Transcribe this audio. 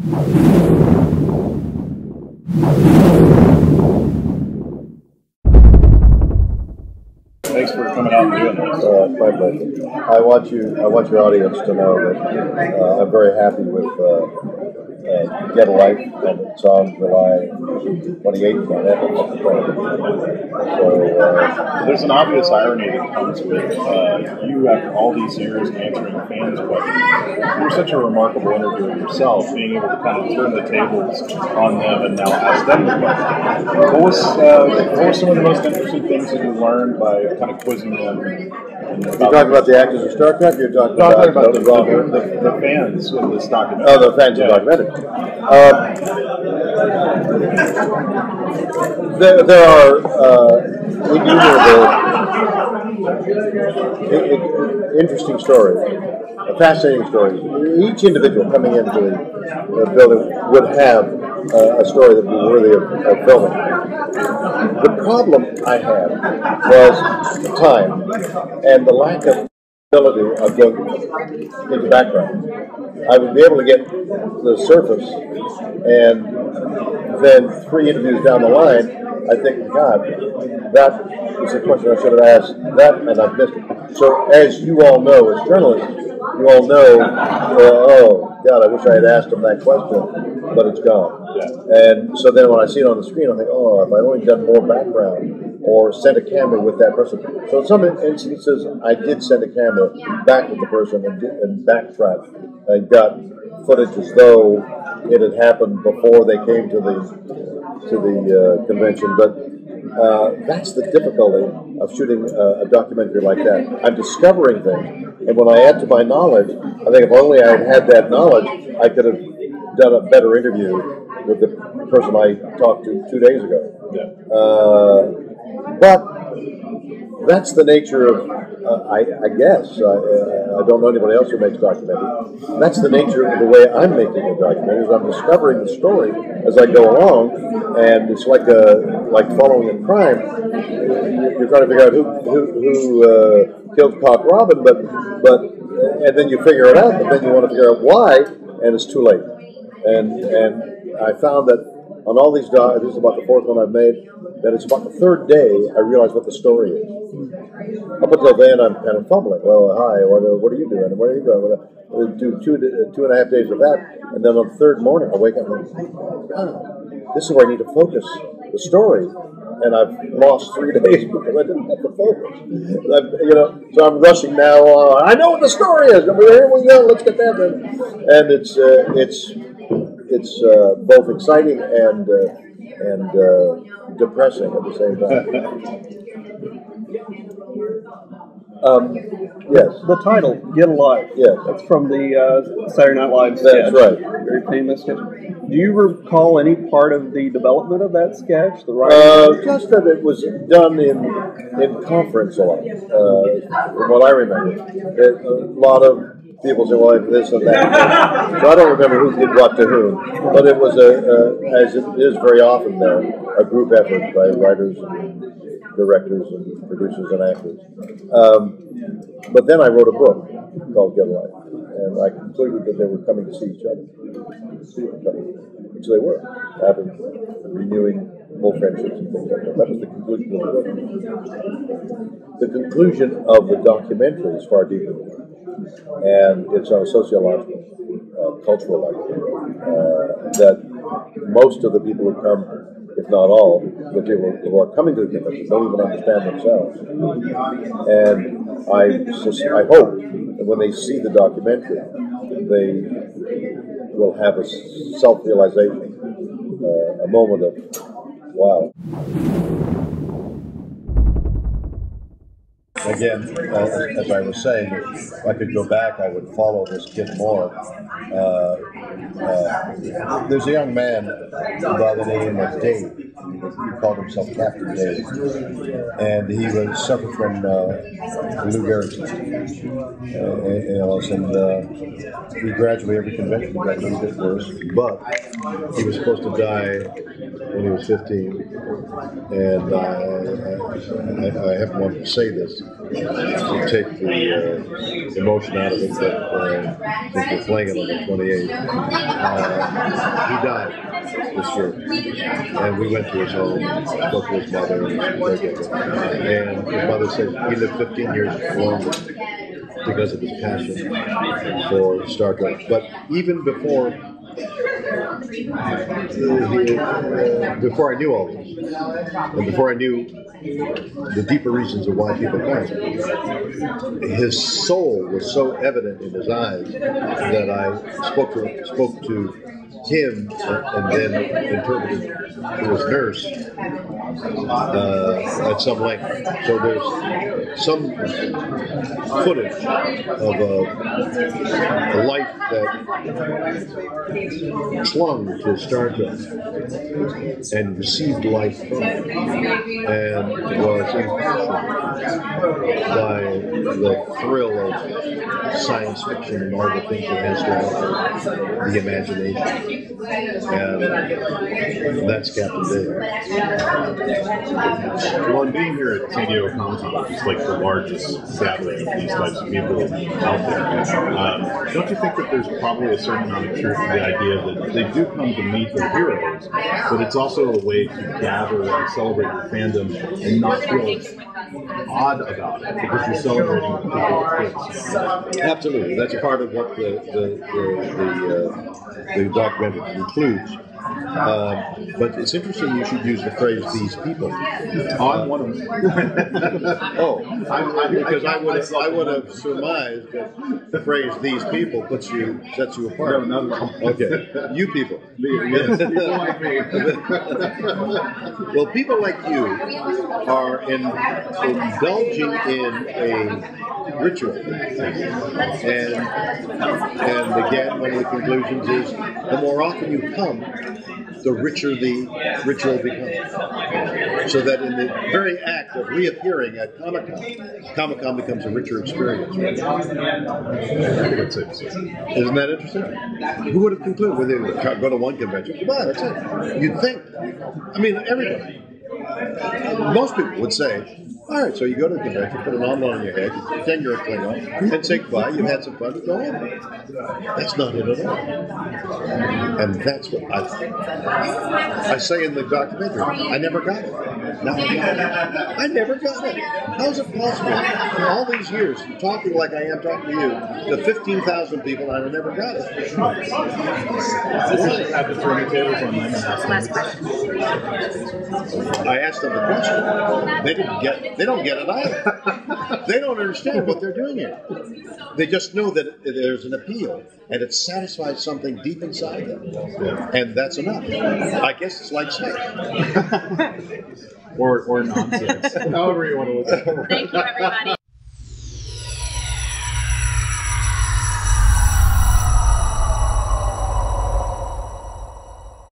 Thanks for coming out and doing this. My pleasure. I want your audience to know that I'm very happy with Get a Life, and it's on July 28th on Netflix. So there's an obvious irony that comes with you, after all these years, answering fans' questions. You're such a remarkable interviewer yourself, being able to kind of turn the tables on them and now ask them the questions. What were some of the most interesting things that you learned by kind of quizzing them? You're talking about the actors of Star Trek? You're talking about the fans of this documentary. Oh, the fans of the documentary. There are innumerable interesting stories, fascinating stories. Each individual coming into the building would have a story that would be worthy of filming. The problem I had was time and the lack of ability of going into background. I would be able to get the surface, and then 3 interviews down the line, I think, God, that was a question I should have asked that, and I've missed it. So, as you all know, as journalists, you all know, oh, God, I wish I had asked them that question, but it's gone. Yeah. And so then when I see it on the screen, I think, oh, if I'd only done more background or sent a camera with that person. So in some instances, I did send a camera back with the person and backtrack and got footage as though it had happened before they came to the convention. But that's the difficulty of shooting a documentary like that. I'm discovering things, and when I add to my knowledge, I think if only I had had that knowledge, I could have done a better interview with the person I talked to 2 days ago. Yeah. But that's the nature of, I guess, I don't know anybody else who makes documentaries. That's the nature of the way I'm making a documentary, is I'm discovering the story as I go along, and it's like following a crime. You're trying to figure out who killed Cock Robin, and then you figure it out, but then you want to figure out why, and it's too late. And I found that on all these this is about the 4th one I've made, that it's about the 3rd day I realize what the story is. Up until then, I'm kind of fumbling. Well, hi, what are you doing? What are you doing? We'll do 2.5 days of that, and then on the 3rd morning, I wake up and think, God, this is where I need to focus the story. And I've lost 3 days because I didn't have the focus. So I'm rushing now. I know what the story is. Here we go. Let's get that done. And it's both exciting and depressing at the same time. Yes. The title, Get a Life. Yes. That's from the Saturday Night Live sketch. That's right. Very famous sketch. Do you recall any part of the development of that sketch? The writing? Just that it was done in conference a lot, from what I remember. A lot of people say, well, this and that. So I don't remember who did what to whom, but it was, as it is very often there, a group effort by writers and directors and producers and actors. But then I wrote a book called Get a Life, and I concluded that they were coming to see each other, which they were, having renewing old friendships and things like that. That was the conclusion of the book. The conclusion of the documentary is far deeper, and it's on a sociological, cultural level, that most of the people who come, if not all, the people who are coming to the convention don't even understand themselves. And I hope that when they see the documentary, they will have a self-realization, a moment of, wow. Again, as I was saying, if I could go back, I would follow this kid more. There's a young man by the name of Dave, He called himself Captain Dave, and he was suffered from Lou Gehrig's ALS, and he graduated every convention. He got a little bit worse, but he was supposed to die when he was 15, and I haven't wanted to say this to take the emotion out of it, but since we're playing it on the 28th, he died this year, and we went to his home, spoke to his mother, and his mother said he lived 15 years longer because of his passion for Star Trek. But even before I knew all this, and before I knew the deeper reasons of why people come, his soul was so evident in his eyes that I spoke to him and then interpreted to his nurse at some length. So there's some footage of a life that clung to Star Trek and received life from it, and was impassioned by the thrill of science fiction and all the things it has to offer, the imagination. And that's Captain Dave. Well, and being here at San Diego Comic-Con, which is like the largest gathering of these types of people out there, don't you think that there's probably a certain amount of truth to the idea that they do come to meet their heroes, but it's also a way to gather and celebrate your fandom and not feel odd about it because you're celebrating with people with kids? Absolutely, that's a part of what the documentary includes. But it's interesting you should use the phrase "these people." I'm one of them. Because I would have surmised that the phrase "these people" sets you apart. No. Okay, you people. Yes, people like me. Well, people like you are indulging in a ritual, and again, one of the conclusions is the more often you come, the richer the ritual becomes. So that in the very act of reappearing at Comic-Con becomes a richer experience. Right? Isn't that interesting? Who would have concluded with it? Go to one convention? Come on, that's it. You'd think. I mean, everybody. Most people would say, all right, so you go to the convention, put an omelet on your head, you pretend you're a Klingon, and say goodbye, you've had some fun, and go home. That's not it at all. And that's what I say in the documentary. I never got it. No, I never got it. How is it possible, for all these years, talking like I am talking to you, to 15,000 people, I never got it? Last question. I asked them the question. They don't get it either. They don't understand what they're doing here. They just know that there's an appeal, and it satisfies something deep inside them. Yeah. And that's enough. I guess it's like sex. or nonsense. However you want to look at it. Thank you, everybody.